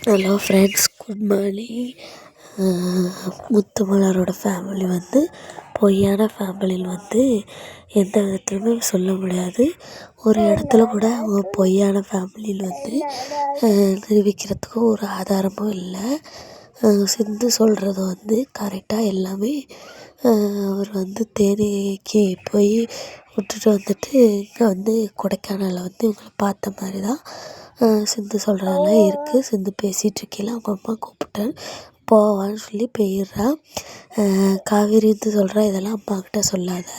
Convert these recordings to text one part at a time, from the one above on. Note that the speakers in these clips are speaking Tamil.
Hello friends, good morning. முத்துமலரோட ஃபேமிலி வந்து பொய்யான ஃபேமிலியில் வந்து எந்த விதத்துலையுமே சொல்ல முடியாது. ஒரு இடத்துல கூட அவங்க பொய்யான ஃபேமிலியில் வந்து நிரூபிக்கிறதுக்கு ஒரு ஆதாரமும் இல்லை. சிந்து சொல்கிறது வந்து கரெக்டாக எல்லாமே. அவர் வந்து தேனிக்கு போய் விட்டுட்டு வந்துட்டு இங்கே வந்து கொடைக்கானலில் வந்து இவங்களை பார்த்த மாதிரி தான் சிந்து சொல்கிறதெல்லாம் இருக்குது. சிந்து பேசிகிட்ருக்கையில அவங்க அம்மா கூப்பிட்டாரு, போவான்னு சொல்லி போயிடுறா. காவேரி வந்து சொல்கிறா, இதெல்லாம் அம்மாக்கிட்ட சொல்லாத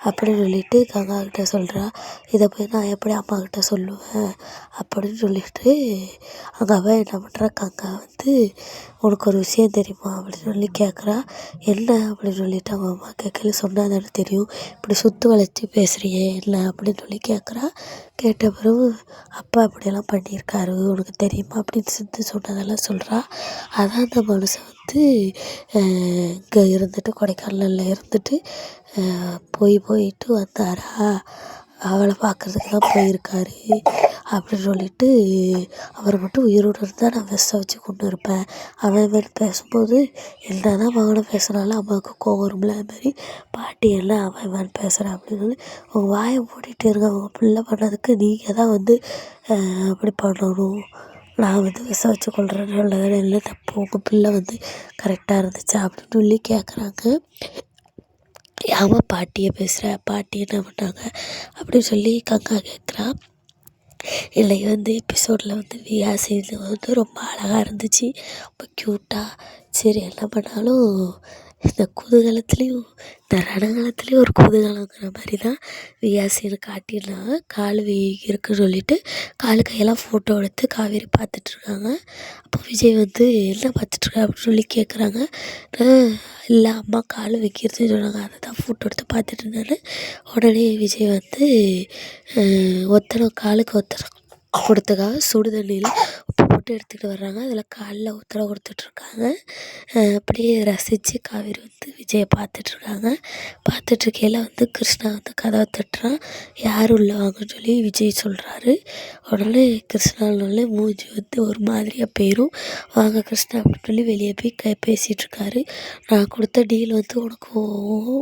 அப்படின்னு சொல்லிட்டு கங்காக்கிட்ட சொல்கிறா. இதை போய் நான் எப்படி அம்மாக்கிட்ட சொல்லுவேன் அப்படின்னு சொல்லிட்டு அவங்க அவள் என்ன பண்ணுறா, கங்கா வந்து உனக்கு ஒரு விஷயம் தெரியுமா அப்படின்னு சொல்லி கேட்குறா. என்ன அப்படின்னு சொல்லிட்டு அவங்க அம்மா கேட்கல. சொன்னால் தானே தெரியும், இப்படி சுற்று வளைச்சி பேசுகிறியே என்ன அப்படின்னு சொல்லி கேட்குறா. கேட்ட பிறகு அப்பா இப்படியெல்லாம் பண்ணியிருக்காரு உனக்கு தெரியுமா அப்படின்னு சித்து சொன்னதெல்லாம் சொல்கிறா. அதான் அந்த மனுஷன் வந்து இங்கே இருந்துட்டு கொடைக்கானலில் இருந்துட்டு போயிட்டு வந்தாரா, அவளை பார்க்குறதுக்கு தான் போயிருக்காரு அப்படின்னு சொல்லிட்டு, அவர் மட்டும் உயிரோடு இருந்தால் நான் விஷம் வச்சு கொண்டு இருப்பேன். அவன் பேசும்போது என்ன தான் மகனை பேசுனாலும் அம்மாவுக்கு கோவம் வரும்ல, அது மாதிரி பாட்டி எல்லாம் அவன் பேசுகிறான் அப்படின்னு சொல்லி அவங்க வாயை மூடிட்டு இருங்க. அவங்க பிள்ளை பண்ணதுக்கு நீங்கள் தான் வந்து அப்படி பண்ணணும். நான் வந்து விஷம் வச்சு கொள்றதுனால இல்லை தப்பு, உங்கள் பிள்ளை வந்து கரெக்டாக இருந்துச்சா அப்படின்னு சொல்லி கேட்குறாங்க. ஏம்மா பாட்டியை பேசுகிற, பாட்டி என்ன பண்ணாங்க அப்படின்னு சொல்லி கங்கா கேட்குறா. இல்லை வந்து எபிசோடில் வந்து வியாசின்னு வந்து ரொம்ப அழகாக இருந்துச்சு, ரொம்ப க்யூட்டாக. சரி என்ன பண்ணாலும் இந்த குதூகலத்துலேயும் இந்த ரணகலத்துலேயும் ஒரு குதூகலங்கிற மாதிரி தான் வியாசின்னு காட்டியிருந்தாங்க. கால் இருக்குன்னு சொல்லிட்டு காலு கையெல்லாம் ஃபோட்டோ எடுத்து காவேரி பார்த்துட்ருக்காங்க. அப்போ விஜய் வந்து என்ன பார்த்துட்ருக்க அப்படின்னு சொல்லி கேட்குறாங்க. இல்லை அம்மா கால் வைக்கிறதுன்னு சொன்னாங்க, அதை தான் ஃபோட்டோ எடுத்து பார்த்துட்டு இருந்தாரு. உடனே விஜய் வந்து காலுக்கு ஒத்தனை கொடுத்தக்காக சுடு தண்ணியில் உப்பு போட்டு எடுத்துக்கிட்டு வர்றாங்க. அதில் காலில் ஒத்தனை கொடுத்துட்ருக்காங்க. அப்படியே ரசித்து காவேரி வந்து விஜயை பார்த்துட்ருக்காங்க. பார்த்துட்ருக்கையில் வந்து கிருஷ்ணா வந்து கதவை தட்டுறான். யார் உள்ள வாங்கன்னு சொல்லி விஜய் சொல்கிறாரு. உடனே கிருஷ்ணாவுடனே மூஞ்சி வந்து ஒரு மாதிரியாக போயிடும். வாங்க கிருஷ்ணா அப்படின்னு சொல்லி வெளியே போய் பேசிகிட்ருக்காரு. நான் கொடுத்த டீல் வந்து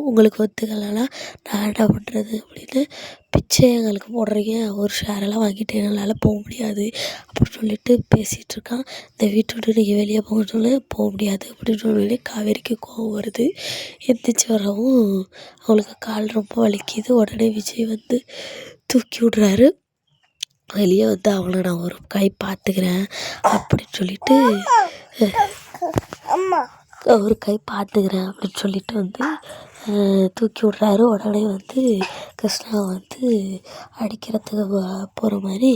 உங்களுக்கு ஒத்துக்கலைன்னா நான் என்ன பண்ணுறது அப்படின்னு, பிச்சை எங்களுக்கு போடுறீங்க, ஒரு ஷேரெல்லாம் வாங்கிட்டு எங்களால் போக முடியாது அப்படின்னு சொல்லிட்டு பேசிகிட்ருக்கான். இந்த வீட்டை விட்டு நீங்கள் வெளியே போகணும்னு சொல்லி போக முடியாது அப்படின்னு சொல்லி காவேரிக்கு கோவம் வருது. எந்திரிச்சு வரவும் அவங்களுக்கு கால் ரொம்ப வலிக்குது. உடனே விஜய் வந்து தூக்கி விட்றாரு. வெளியே வந்து அவங்கள நான் ஒரு கை பார்த்துக்கிறேன் அப்படின்னு சொல்லிட்டு ஒரு கை பார்த்துக்கிறேன் அப்படின்னு சொல்லிட்டு வந்து தூக்கி விட்றாரு. உடனே வந்து கிருஷ்ணா வந்து அடிக்கிறதுக்கு போகிற மாதிரி,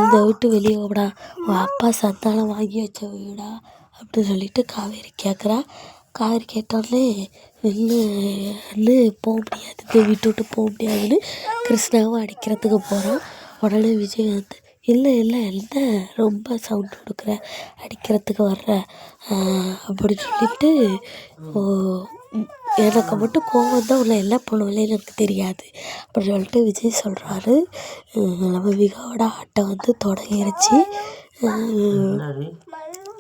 இந்த விட்டு வெளியே விடா, உன் அப்பா சந்தானம் வாங்கி வச்ச வீடா அப்படின்னு சொல்லிட்டு காவேரி கேட்குறா. காவேரி கேட்டோடனே இல்லை போக முடியாது, இந்த வீட்டை விட்டு போக முடியாதுன்னு கிருஷ்ணாவும் அடிக்கிறதுக்கு போகிறான். உடனே விஜய் வந்து இல்லை என்ன ரொம்ப சவுண்ட் கொடுக்குற, அடிக்கிறதுக்கு வர்ற அப்படின்னு சொல்லிட்டு, எனக்கு மட்டும் கோவம் தான் உள்ள எல்லாம் பண்ணுவேன்னு எனக்கு தெரியாது அப்படின்னு சொல்லிட்டு விஜய் சொல்கிறாரு. நம்ம விகாவோட ஆட்டம் வந்து தொடங்கிருச்சு.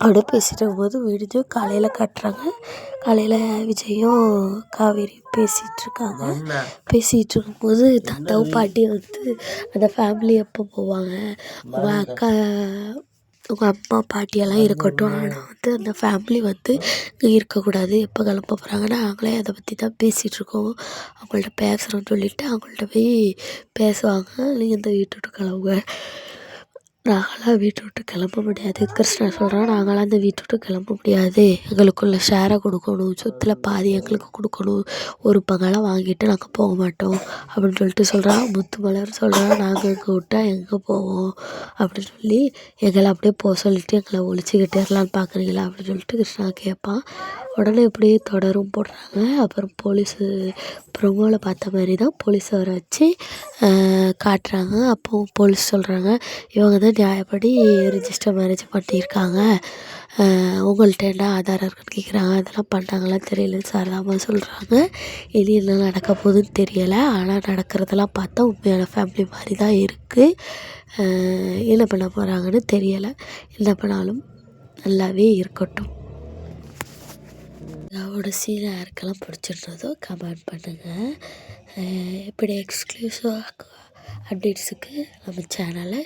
அப்படியே பேசிகிட்டு இருக்கும்போது விடிஞ்சு காலையில் காட்டுறாங்க. காலையில் விஜயும் காவேரியும் பேசிகிட்ருக்காங்க. பேசிகிட்டு இருக்கும்போது தாத்தாவும் பாட்டியும் வந்து அந்த ஃபேமிலி எப்போ போவாங்க, உங்கள் அக்கா உங்கள் அம்மா பாட்டியெல்லாம் இருக்கட்டும், ஆனால் வந்து அந்த ஃபேமிலி வந்து இங்கே இருக்கக்கூடாது, எப்போ கிளம்ப போகிறாங்கன்னா நாங்களே அதை பற்றி தான் பேசிகிட்ருக்கோம், அவங்கள்ட்ட பேசுகிறோன்னு சொல்லிவிட்டு அவங்கள்ட்ட போய் பேசுவாங்க. நீங்கள் இந்த வீட்டை விட்டு கிளம்புங்க, நாங்களாம் வீட்டை விட்டு கிளம்ப முடியாது. கிருஷ்ணா சொல்கிறான், நாங்களாம் அந்த வீட்டை விட்டு கிளம்ப முடியாது, எங்களுக்குள்ள ஷேரை கொடுக்கணும், சொத்தில் பாதி எங்களுக்கு கொடுக்கணும், ஒரு பங்கெல்லாம் வாங்கிட்டு நாங்கள் போக மாட்டோம் அப்படின்னு சொல்லிட்டு சொல்கிறான். முத்துமலர் சொல்கிறான், நாங்கள் இங்கே விட்டா எங்கே போவோம் அப்படின்னு சொல்லி எங்களை அப்படியே போக சொல்லிட்டு எங்களை ஒழிச்சிக்கிட்டேரலான்னு பார்க்குறீங்களா அப்படின்னு சொல்லிட்டு கிருஷ்ணா கேட்பான். உடனே இப்படியே தொடரும் போடுறாங்க. அப்புறம் போலீஸு ப்ரொமோவில் பார்த்த மாதிரி தான் போலீஸை வர வச்சு காட்டுறாங்க. அப்போது போலீஸ் சொல்கிறாங்க, இவங்க தான் நியாயப்படி ரிஜிஸ்டர் மேரேஜ் பண்ணியிருக்காங்க, உங்கள்கிட்ட என்ன ஆதாரம் இருக்குன்னு கேட்குறாங்க. அதெல்லாம் பண்ணாங்களாம் தெரியலன்னு சாரதாம்மா சொல்கிறாங்க. இனி என்ன நடக்க போகுதுன்னு தெரியலை, ஆனால் நடக்கிறதெல்லாம் பார்த்தா உண்மையான ஃபேமிலி மாதிரி தான் இருக்குது. என்ன பண்ண போகிறாங்கன்னு தெரியலை. என்ன பண்ணாலும் நல்லாவே இருக்கட்டும். என்னோட சீன் யாருக்கெல்லாம் பிடிச்சிருந்ததோ கமெண்ட் பண்ணுங்கள். இப்படி எக்ஸ்க்ளூசிவாக அப்டேட்ஸுக்கு நம்ம சேனலை